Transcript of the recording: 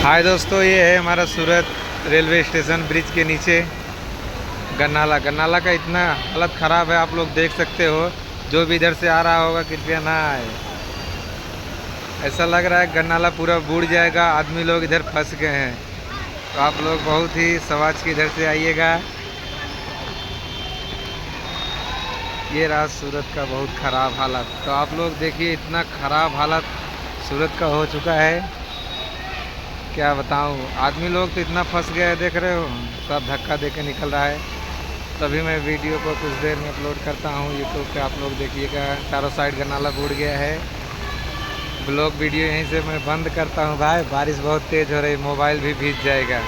हाय दोस्तों, ये है हमारा सूरत रेलवे स्टेशन ब्रिज के नीचे गन्नाला। गन्नाला का इतना हालत ख़राब है, आप लोग देख सकते हो। जो भी इधर से आ रहा होगा कृपया ना आए। ऐसा लग रहा है गन्नाला पूरा बूढ़ जाएगा, आदमी लोग इधर फंस गए हैं। तो आप लोग बहुत ही समझ के इधर से आइएगा। ये रहा सूरत का बहुत ख़राब हालत। तो आप लोग देखिए, इतना ख़राब हालत सूरत का हो चुका है, क्या बताऊं। आदमी लोग तो इतना फंस गया है, देख रहे हो, सब धक्का दे के निकल रहा है। तभी मैं वीडियो को कुछ देर में अपलोड करता हूं यूट्यूब पे। आप लोग देखिएगा, चारों साइड गन्नाला बूढ़ गया है। ब्लॉग वीडियो यहीं से मैं बंद करता हूं भाई, बारिश बहुत तेज़ हो रही, मोबाइल भी भीग जाएगा।